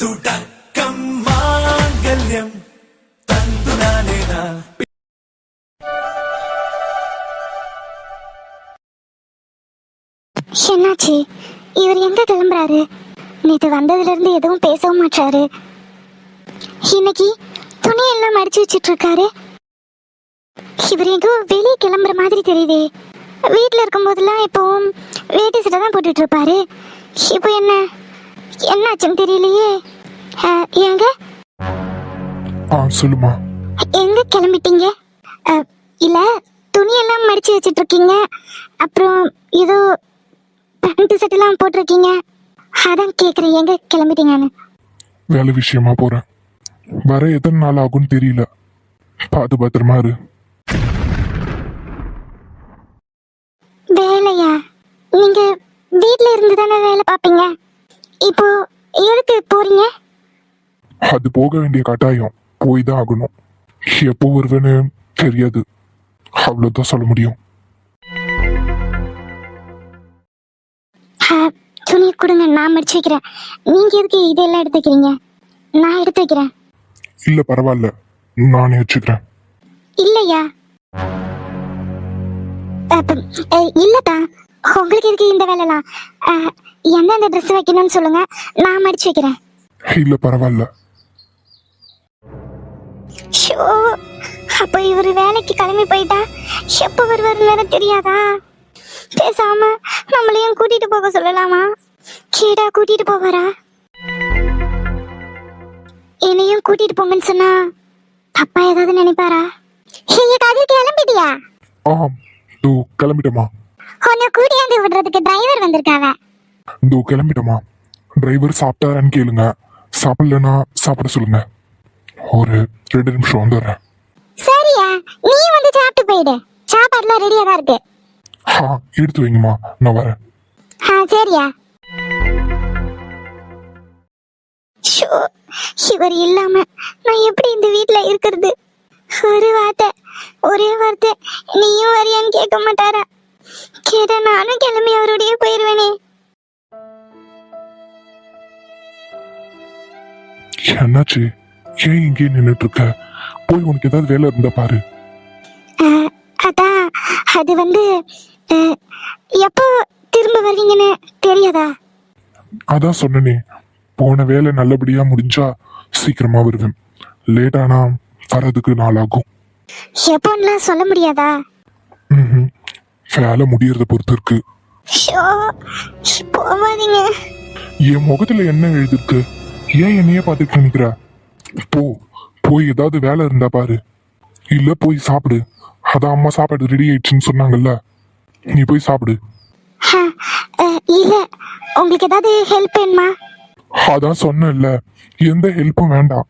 തുടക്കം മാംഗല്യം തന്തുനാനേന. என்னாச்சு? இவர் எங்க கிளம்புறாரு? நேற்று வந்ததுல இருந்து எதுவும் பேசவும் மாட்டாரு. இன்னைக்கு துணியெல்லாம் மடிச்சு வச்சிட்டு இருக்காரு. இவர் எங்கோ வெளியே கிளம்புற மாதிரி தெரியுதே. வீட்டில் இருக்கும் போதெல்லாம் எப்பவும் வேட்டி சட்டை தான் போட்டுட்டு இருப்பாரு. இப்போ என்னாச்சுன்னு தெரியலையே. எங்க சொல்லுமா. எங்க கிளம்பிட்டீங்க? இல்ல துணியெல்லாம் மடிச்சு வச்சிட்டு இருக்கீங்க, அப்புறம் ஏதோ பேண்ட் சட்டெல்லாம் போட்டிருக்கீங்க, அதான் கேக்குறேன் எங்க கிளம்பிட்டீங்கன்னு. வேலை விஷயமா போறேன். வர எத்தனை நாள் ஆகும்னு தெரியல. பார்த்து பத்திரமா இரு. வேலையா? நீங்க வீட்ல இருந்து தானே வேலை பார்ப்பீங்க, இப்போ எதுக்கு போறீங்க? அது போக வேண்டிய கட்டாயம், போய் தான் ஆகணும். எப்போ வருவேன்னு தெரியாது, அவ்வளவுதான் சொல்ல முடியும். துணி கொடுங்க, நான் மடிச்சு வைக்கிறேன். நீங்க எதுக்கு இதெல்லாம் எடுத்து வைக்கிறீங்க? நான் எடுத்து வைக்கிறேன். இல்ல பரவாயில்ல, நானே வச்சுக்கிறேன். இல்லையா? இல்லதா, உங்களுக்கு எதுக்கு இந்த வேலைலாம்? எந்தெந்த ட்ரெஸ் வைக்கணும்னு சொல்லுங்க, நான் மடிச்சு வைக்கிறேன். இல்ல பரவாயில்ல. அப்ப இவரு வேலைக்கு கிளம்பி போயிட்டா எப்ப வருவாருன்னு தெரியாதா? பேசாம நம்மளையும் கூட்டிட்டு போக சொல்லலாமா? கேடா கூட்டிட்டு போவாரா? என்னையும் கூட்டிட்டு போங்கன்னு சொன்னா தப்பா ஏதாவது நினைப்பாரா? கிளம்பிட்டியா? தோ கிளம்பிட்டமா. உன்னை கூட்டியாந்து விடுறதுக்கு டிரைவர் வந்திருக்காவ. தோ கிளம்பிட்டமா. டிரைவர் சாப்பிட்டாரான்னு கேளுங்க, சாப்பிடலன்னா சாப்பிட சொல்லுங்க. ஒரு 2 நிமிஷம் வந்துடுறேன். சரியா, நீ வந்து சாப்பிட்டு போயிடு. சாப்பாடுலாம் ரெடியா தான் இருக்கு. எடுத்து வைங்கம்மா, நான் வரேன். சரியா. இவர் இல்லாம நான் எப்படி இந்த வீட்டுல இருக்கிறது? ஒரே வார்த்தை நீயும் வரியான்னு கேட்க மாட்டாரா? கேட்டா நானும் கிளம்பி அவருடைய போயிருவேனே. என்னாச்சு? ஏன் இங்கே நின்னுட்டு இருக்க? போய் உனக்கு ஏதாவது வேலை இருந்தா பாரு. அதான் அது எப்போ திரும்ப வருவீங்கன்னு தெரியாதா? அதான் சொன்னனே, போன வேலை நல்லபடியா முடிஞ்சா சீக்கிரமா வருவேன். லேட் ஆனா வரதுக்கு நாளாகும். எப்போன்னுலாம் சொல்ல முடியாதா? வேலை முடியறத பொறுத்து இருக்கு. போவாதீங்க. என் முகத்துல என்ன எழுதிருக்கு? ஏன் என்னையே பார்த்துட்டு நினைக்கிற? போய் ஏதாவது வேலை இருந்தா பாரு, இல்ல போய் சாப்பிடு. அதான் அம்மா சாப்பாடு ரெடி ஆயிடுச்சுன்னு சொன்னாங்கல்ல, நீ போய் சாப்பிடு. இல்ல, உங்களுக்கு ஏதாவது ஹெல்ப் வேணுமா? அதான் சொன்னேன்ல, எந்த ஹெல்ப்பும் வேண்டாம்,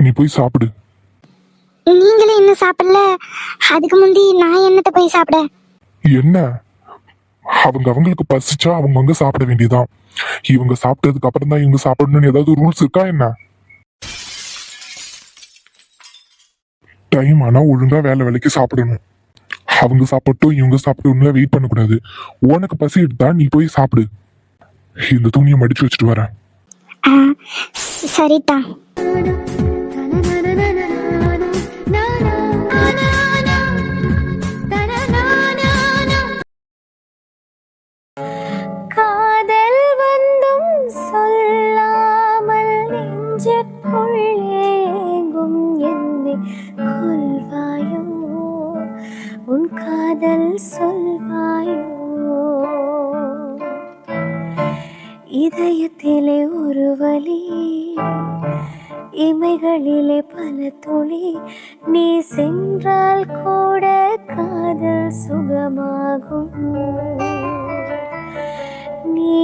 நீ போய் சாப்பிடு. நீங்களே இன்னும் சாப்பிடல, அதுக்கு முந்தி நான் என்னத்த போய் சாப்பிட? என்ன, அவங்களுக்கு பசிச்சா அவங்க சாப்பிட வேண்டியதான். இவங்க சாப்பிட்டதுக்கு அப்புறம் தான் இவங்க சாப்பிடணும்னு ஏதாவது ரூல்ஸ் இருக்கா என்ன? டைம் ஆனா ஒழுங்கா வேலைக்கு சாப்பிடணும். அவங்க சாப்பிட்டோம் இவங்க சாப்பிட்டோம்ல வெயிட் பண்ணக்கூடாது. உனக்கு பசி எடுத்தா நீ போய் சாப்பிடு. இந்த துணியை மடிச்சு வச்சுட்டு வரேன். சரிதான். காதல் வந்தும் சொல்லாமல் நெஞ்சுக்குள்ளே எங்கும் என்னை கொல்வாயோ, உன் காதல் சொல்வாயோ. இதயத்திலே ஒரு வலி, இமைகளிலே பல துளி. நீ சென்றால் கூட காதல் சுகமாகும், நீ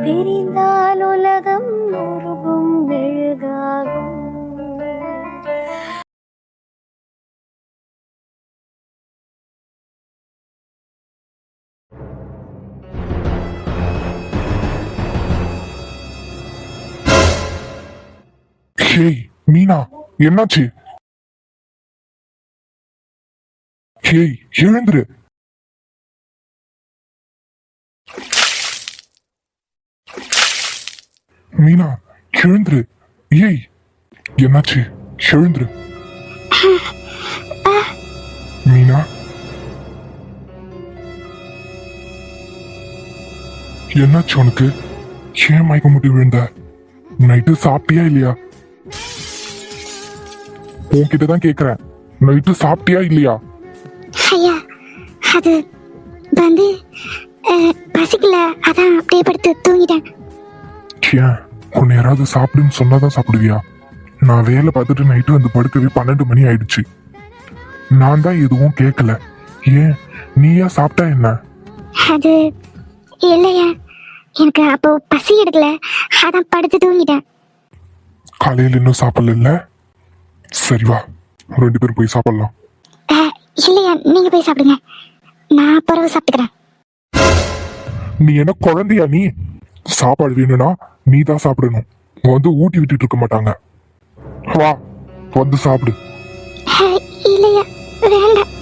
பிரிந்தால் உலகம் உருகும் மெழுகாகும். ஹேய் மீனா, என்னாச்சு? ஹேய் எழுந்துரு. மீனா எழுந்துரு. ஏய், என்னாச்சு? எழுந்துரு. மீனா, என்னாச்சு உனக்கு? ஏன் மயக்க முட்டி விழுந்த? நைட்டு சாப்பிட்டியா இல்லையா? உன்கிட்டதான் கேக்குறேன், நைட்டு சாப்பிட்டியா இல்லையா? ஐயா அது வந்து பசிக்கல, அதான் அப்படியே படுத்து தூங்கிட்டேன். ஏன், உன்னை யாராவது சாப்பிடுன்னு சொன்னாதான் சாப்பிடுவியா? நான் வேலை பார்த்துட்டு நைட்டு வந்து படுக்கவே 12 மணி ஆயிடுச்சு. நான் தான் எதுவும் கேட்கல. ஏன், நீயா சாப்பிட்டா என்ன? அது இல்லையா, எனக்கு அப்போ பசி எடுக்கல, அதான் படுத்து தூங்கிட்டேன். காலையில் இன்னும் சாப்பிடல. சரி வா, 2 பேரும் போய் சாப்பிடலாம். இல்லையா, நீங்க போய் சாப்பிடுங்க, நான் பிறகு சாப்பிட்டுக்கிறேன். நீ என்ன குழந்தையா? நீ சாப்பாடு வேணும்னா நீ தான் சாப்பிடணும். வந்து ஊட்டி விட்டுட்டு இருக்க மாட்டாங்க. வா, வந்து சாப்பிடு. இல்லையா, வேண்டாம்,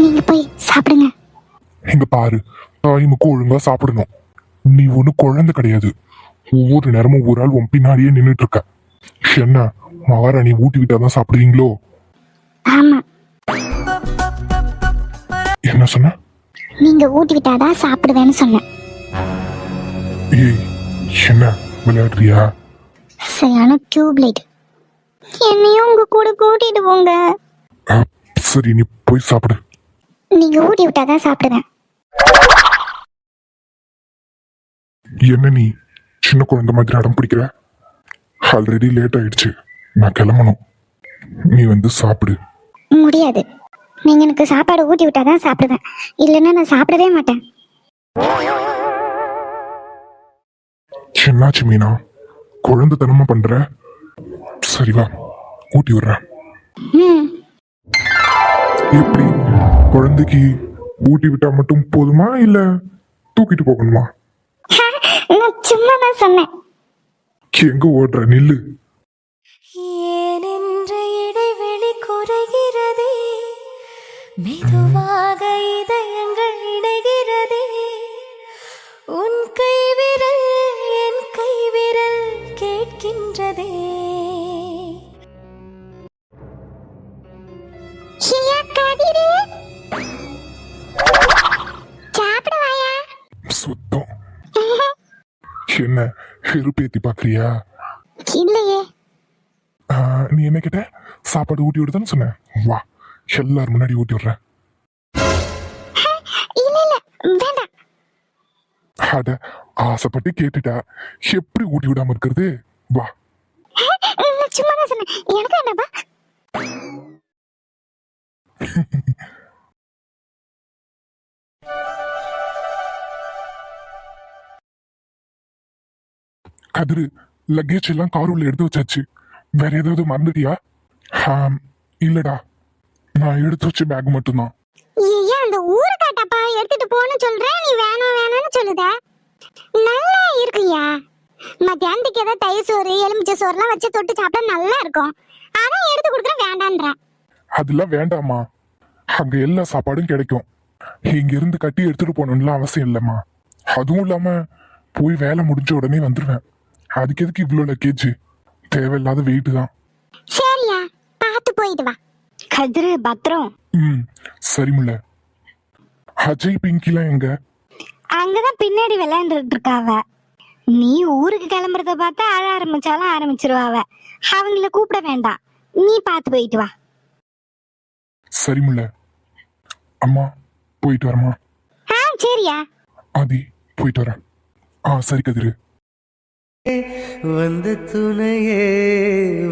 நீங்க போய் சாப்பிடுங்க. இங்க பாரு, டைமுக்கு ஒழுங்கா சாப்பிடணும். நீ ஒண்ணு குழந்தை கிடையாது. ஒவ்வொரு நேரமும் ஒரு ஆள் உன் பின்னாடியே நின்றுட்டு இருக்க. என்ன, மகாராணி ஊட்டி விட்டாதான் சாப்பிடுவீங்களோ? ஆமா, என்ன சொன்ன? நீங்க ஊட்டி விட்டாதான் சாப்பிடுவேன்னு சொன்னேன். ஏய், என்ன விளையாடுறியா? சரியான டியூப்லைட், என்னையும் உங்க கூட கூட்டிட்டு போங்க. சரி, நீ போய் சாப்பிடு. நீங்க ஊட்டி விட்டாதான் சாப்பிடுவேன். என்ன நீ சின்ன குழந்தை மாதிரி அடம் பிடிக்கிற? ஆல்ரெடி லேட் ஆயிடுச்சு, நான் கிளம்பணும். நீ வந்து சாப்பிடு. முடியாது, நீங்க எனக்கு சாப்பாடு ஊட்டி விட்டாதான் சாப்பிடுவேன், இல்லைன்னா நான் சாப்பிடவே மாட்டேன். என்னாச்சு மீனா, குழந்தைத்தனமா பண்ற? சரி வா, ஊட்டி விடுறேன். எப்படி, குழந்தைக்கு ஊட்டி விட்டா மட்டும் போதுமா இல்ல தூக்கிட்டு போகணுமா? நான் சும்மா தான் சொன்னேன். எங்க ஓடுற, நில்லு. ஏனென்ற இடைவெளி குறைகிறதே, மெதுவாக இதயங்கள் இணைகிறதே, உன் கைவிரல் என் கைவிரல் கேட்கின்றதே. சாப்பிடுவாயா? சுத்தம். என்ன வெறுப்பேத்தி பாக்குறியா? இல்லையே. நீ என்ன கேட்ட? சாப்பாடு ஊட்டி விடுதான்னு சொன்ன. வா, எல்லாரும் முன்னாடி ஊட்டி விடுறேன். இல்ல இல்ல, வேண்டாம். அட, ஆசைப்பட்டு கேட்டுட்டா, எப்படி ஊட்டி விடாம இருக்கிறது? வா. நான் சும்மா தான் சொன்னேன், எனக்கு வேண்டாப்பா. கதிரு, லக்கேஜ் எல்லாம் கார் உள்ள எடுத்து வச்சாச்சு. வேற ஏதாவது மறந்துட்டியா? இல்லடா, நான் எடுத்து வச்ச பேக் மட்டும்தான். ஏன் அந்த ஊறுகாட்டப்பா எடுத்துட்டு போன்னு சொல்றேன், நீ வேணாம் வேணாம்னு சொல்லுத. நல்லா இருக்குயா, மத்தியானத்துக்கு ஏதாவது தயிர் சோறு எலுமிச்சை சோறுலாம் வச்சு தொட்டு சாப்பிட்டா நல்லா இருக்கும். அதான் எடுத்து கொடுக்குற வேண்டான்ற. அதெல்லாம் வேண்டாமா, அங்க எல்லா சாப்பாடும் கிடைக்கும். இங்க இருந்து கட்டி எடுத்துட்டு போகணும்லாம் அவசியம் இல்லம்மா. அதுவும் இல்லாம போய் வேலை முடிஞ்ச உடனே வந்துருவேன். அதுக்கு எதுக்கு இவ்வளோ லக்கேஜ்? தேவையில்லாத வெயிட் தான். சரியா, பார்த்து போயிட்டு வா. கதிரு பத்திரம். சரி முல்ல. அஜய் பிங்கிலாம் எங்க? அங்கதான் பின்னாடி விளையாண்டுட்டு இருக்காவ. நீ ஊருக்கு கிளம்புறத பார்த்தா அழ ஆரம்பிச்சாலும் ஆரம்பிச்சிருவாவ. அவங்கள கூப்பிட வேண்டாம், நீ பார்த்து போயிட்டு வா. சரி முல்ல. அம்மா போயிட்டு வரமா? சரியா. ஆதி போயிட்டு வரேன். சரி கதிரு. வந்து துணையே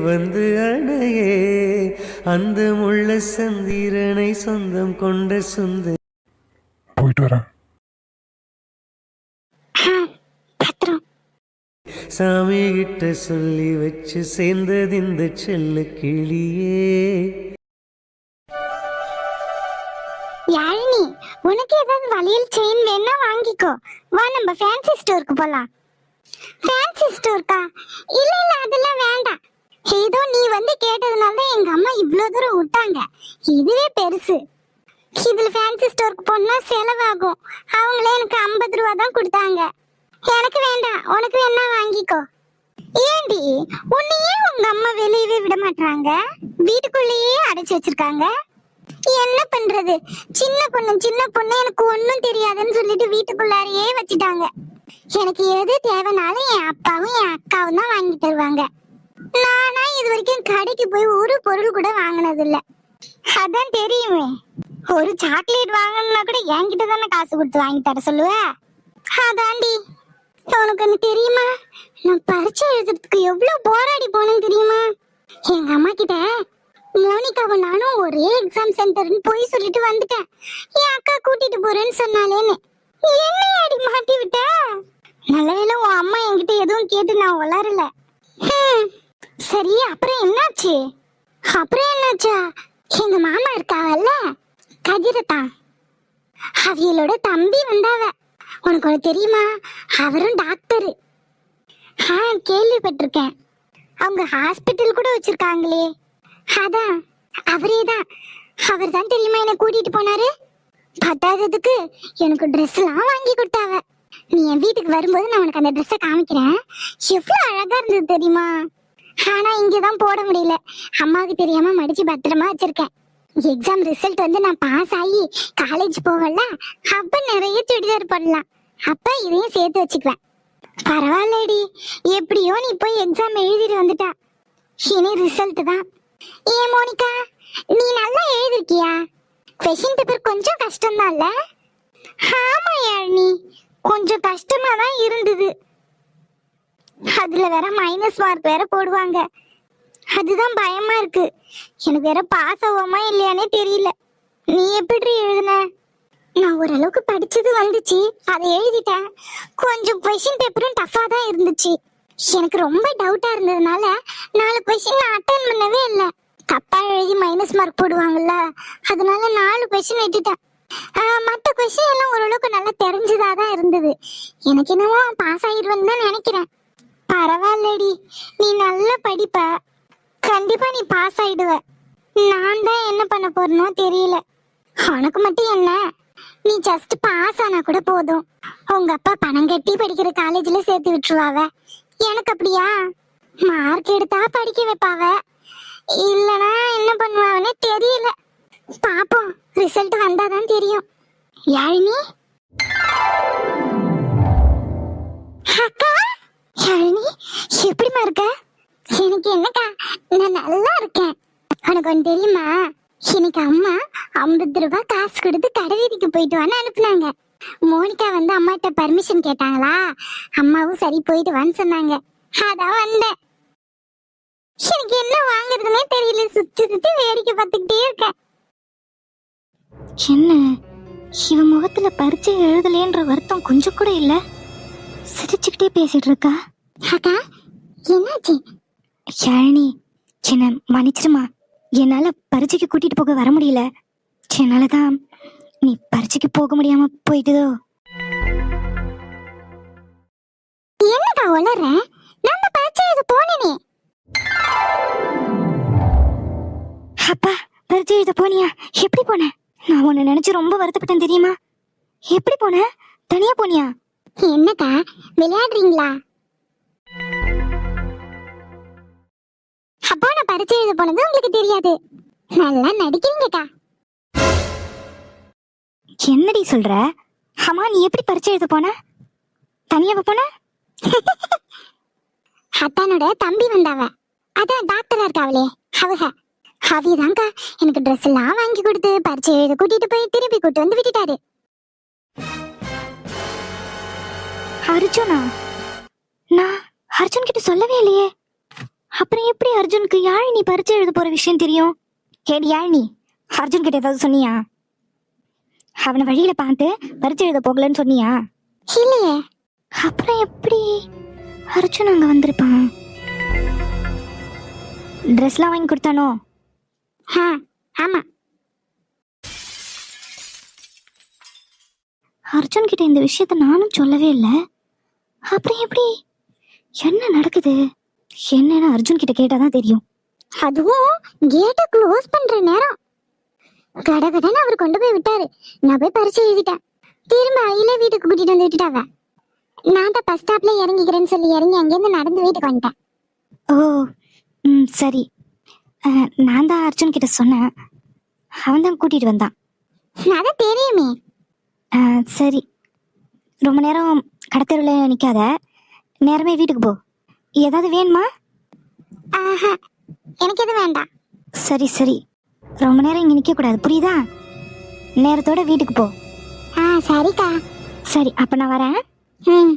வந்து அணையே, அந்த முள்ள சந்திரனை சொந்தம் கொண்ட சுந்தர். போயிட்டு வரேன். பத்திரம். சாமி கிட்ட சொல்லி வச்சு சேர்ந்தது இந்த செல்ல கிளியே. யாழினி, உனக்கு ஏதாவது வளையல் செயின் வேணா வாங்கிக்கோ. வா, நம்ம ஃபேன்சி ஸ்டோருக்கு போலாம். ஃபேன்சி ஸ்டோர்க்கா? இல்ல இல்ல, அதெல்லாம் வேண்டாம். ஏதோ நீ வந்து கேட்டதுனால தான் எங்க அம்மா இவ்வளவு தூரம் விட்டாங்க. இதுவே பெருசு. இதுல ஃபேன்சி ஸ்டோருக்கு போனா செலவாகும். அவங்களே எனக்கு 50 ரூபா தான் கொடுத்தாங்க. எனக்கு வேண்டாம், உனக்கு வேணா வாங்கிக்கோ. ஏண்டி உன்னை ஏன் உங்க அம்மா வெளியவே விட மாட்டாங்க? வீட்டுக்குள்ளேயே அடைச்சு வச்சிருக்காங்க. என்ன பண்றது? சின்ன பொண்ணு எனக்கு ஒண்ணும் தெரியாதுன்னு சொல்லிட்டு வீட்டுக்குள்ளாரையே வச்சுட்டாங்க. எனக்கு எது தேவைனாலும் என் அப்பாவும் என் அக்காவும் தான் வாங்கி தருவாங்க. நானா இது வரைக்கும் கடைக்கு போய் ஒரு பொருள் கூட வாங்கினது இல்ல. அதான் தெரியுமே, ஒரு சாக்லேட் வாங்கணும்னா கூட என்கிட்ட தானே காசு கொடுத்து வாங்கி தர சொல்லுவ. அதாண்டி. உனக்கு ஒண்ணு தெரியுமா? நான் பரீட்சை எழுதுறதுக்கு எவ்வளவு போராடி போனேன்னு தெரியுமா? எங்க அம்மா கிட்ட மோனிகாவும் நானும் ஒரே எக்ஸாம் சென்டர்னு போய் சொல்லிட்டு வந்துட்டேன். என் அக்கா கூட்டிட்டு போறேன்னு சொன்னாலேன்னு. என்ன அடி மாட்டி விட்ட? நல்ல வேளை உன் அம்மா என்கிட்ட எதுவும் கேட்டு நான் வளரல. சரி, அப்புறம் என்னாச்சு? எங்க மாமா இருக்காவல்ல, கதிரதா, அவியலோட தம்பி வந்தாவ. உனக்கு ஒண்ணு தெரியுமா? அவரும் டாக்டரு. கேள்விப்பட்டிருக்கேன். அவங்க ஹாஸ்பிட்டல் கூட வச்சிருக்காங்களே. அதான் அவரேதான். அவர் தான் தெரியுமா என்ன கூட்டிட்டு போனாரு. பத்தாததுக்கு எனக்கு ட்ரெஸ் எல்லாம் வாங்கி கொடுத்தாவ. நீ என் வீட்டுக்கு வரும்போது நான் உனக்கு அந்த ட்ரெஸ்ஸை காமிக்கிறேன். எவ்வளவு அழகா இருந்தது தெரியுமா? ஆனா இங்கதான் போட முடியல. அம்மாவுக்கு தெரியாம மடிச்சு பத்திரமா வச்சிருக்கேன். எக்ஸாம் ரிசல்ட் வந்து நான் பாஸ் ஆகி காலேஜ் போவல, அப்ப நிறைய சுடிதார் போடலாம். அப்ப இதையும் சேர்த்து வச்சுக்குவேன். பரவாயில்லடி, எப்படியோ நீ போய் எக்ஸாம் எழுதிட்டு வந்துட்டா. இனி ரிசல்ட் தான். ஏன் மோனிகா, நீ நல்லா எழுதிருக்கியா? கொஸ்டின் பேப்பர் கொஞ்சம் கஷ்டம்தான் இல்ல? ஆமா யாழினி, கொஞ்சம் கஷ்டமா தான் இருந்தது. அதுல வேற மைனஸ் மார்க் வேற போடுவாங்க. அதுதான் பயமா இருக்கு. எனக்கு வேற பாஸ் ஆகுமா இல்லையானே தெரியல. நீ எப்படி எழுதுன? நான் ஓரளவுக்கு படிச்சது வந்துச்சு, அதை எழுதிட்டேன். கொஞ்சம் கொஸ்டின் பேப்பரும் டஃபா தான் இருந்துச்சு. எனக்கு ரொம்ப டவுட்டா இருந்ததுனால 4 கொஸ்டின் நான் அட்டென்ட் பண்ணவே இல்லை. தப்பா எழுதி மைனஸ் மார்க் போடுவாங்கல்ல, அதனால 4 கொஸ்டின் விட்டுட்டேன். மற்ற கொஸ்டின் எல்லாம் ஓரளவுக்கு நல்லா தெரிஞ்சதா இருந்தது. எனக்கு என்னவோ பாஸ் ஆயிடுவேன்னு தான் நினைக்கிறேன். பரவாயில்லடி, நீ நல்லா படிப்ப. கண்டிப்பா நீ பாஸ் ஆயிடுவ. நான் தான் என்ன பண்ண போறனோ தெரியல. உனக்கு மட்டும் என்ன, நீ ஜஸ்ட் பாஸ் ஆனா கூட போதும். உங்க அப்பா பணம் கட்டி படிக்கிற காலேஜ்ல சேர்த்து விட்டுருவாவ. எனக்கு அப்படியா? மார்க் எடுத்தா படிக்க வைப்பாவ, இல்லனா என்ன பண்ணுவாவன்னு தெரியல. பாப்போம், ரிசல்ட் வந்தாதான் தெரியும். யாழினி, அக்கா, யாழினி எப்படிமா இருக்க? எனக்கு என்னக்கா, நான் நல்லா இருக்கேன். உனக்கு ஒன்று தெரியுமா? இன்னைக்கு அம்மா 50 ரூபாய் காசு கொடுத்து கடை வீதிக்கு போயிட்டு வான்னு அனுப்புனாங்க. மோனிகா வந்து அம்மாட்ட பர்மிஷன் கேட்டாங்களா, அம்மாவும் சரி போயிட்டு வான்னு சொன்னாங்க. அதான் வந்தேன். எனக்கு என்ன வாங்குறதுன்னே தெரியல, சுத்தி வேடிக்கை பார்த்துக்கிட்டே இருக்கேன். என்ன இவன் முகத்துல பரீட்சை எழுதலேன்ற வருத்தம் கொஞ்சம் கூட இல்ல. சிரிச்சுக்கிட்டே பேசிட்டு இருக்கா. அக்கா என்னாச்சு? யாழினி, என்ன மன்னிச்சிருமா. என்னால பரீட்சைக்கு கூட்டிட்டு போக வர முடியல. என்னாலதான் நீ பரீட்சைக்கு போக முடியாம போயிட்டுதோ. என்னக்கா வளர? நம்ம பரீட்சை எழுத போனேனே. அப்பா, பரீட்சை எழுத போனியா? எப்படி போன? நான் உன்னை நினைச்சு ரொம்ப வருத்தப்பட்டேன் தெரியுமா? எப்படி போன? தனியா போனியா? என்னக்கா விளையாடுறீங்களா? அப்போ நான் பரீட்சை எழுத போனது உங்களுக்கு தெரியாது. நல்லா நடிக்கிறீங்கக்கா. என்னடி சொல்ற? அம்மா, நீ எப்படி பரீட்சை எழுத போன? தனியாவ போன? அத்தானோட தம்பி வந்தாவ, அதான் டாக்டரா இருக்காவளே, அவிதான்க்கா எனக்கு ட்ரெஸ் எல்லாம் வாங்கி கொடுத்து பரீட்சை எழுத கூட்டிட்டு போய் திருப்பி கூட்டு வந்து விட்டுட்டாரு. அர்ஜுனா? நான் அர்ஜுன் கிட்ட சொல்லவே இல்லையே. அப்புறம் எப்படி அர்ஜுனுக்கு யாழினி பரீட்சை எழுத போற விஷயம் தெரியும்? ஏடி யாழினி, அர்ஜுன் கிட்ட ஏதாவது சொன்னியா? அவனை வழியில பார்த்து பரீட்சை எழுத போகலன்னு சொன்னியா? இல்லையே. அப்புறம் எப்படி அர்ஜுன் அங்க வந்திருப்பான்? ட்ரெஸ்லாம் வாங்கி கொடுத்தானோ? ஆமா. அர்ஜுன் கிட்ட இந்த விஷயத்த நானும் சொல்லவே இல்லை. அப்புறம் எப்படி? என்ன நடக்குது என்னன்னு அர்ஜுன் கிட்ட கேட்டாதான் தெரியும். அதுவும் கேட்ட க்ளோஸ் பண்ற நேரம். கடகடன்னு அவர் கொண்டு போய் விட்டாரு. நான் போய் பரிசு எழுதிட்டேன். திரும்ப அயில வீட்டுக்கு கூட்டிட்டு வந்து விட்டுட்டாவ. நான் தான் பஸ் ஸ்டாப்ல இறங்கிக்கிறேன்னு சொல்லி இறங்கி அங்கேருந்து நடந்து வீட்டுக்கு வந்துட்டேன். ஓ ம் சரி. நான் தான் அர்ஜுன் கிட்ட சொன்னேன், அவன் தான் கூட்டிட்டு வந்தான். அதான் தெரியுமே. சரி, ரொம்ப நேரம் கடத்தெருவில் நிற்காத, நேரமே வீட்டுக்கு போ. ஏதாவது வேணுமா? எனக்கு எதுவும் வேண்டாம். சரி சரி, ரொம்ப நேரம் இங்கே நிற்கக்கூடாது, புரியுதா? நேரத்தோட வீட்டுக்கு போ. சரிக்கா. சரி, அப்போ நான் வரேன். ம்.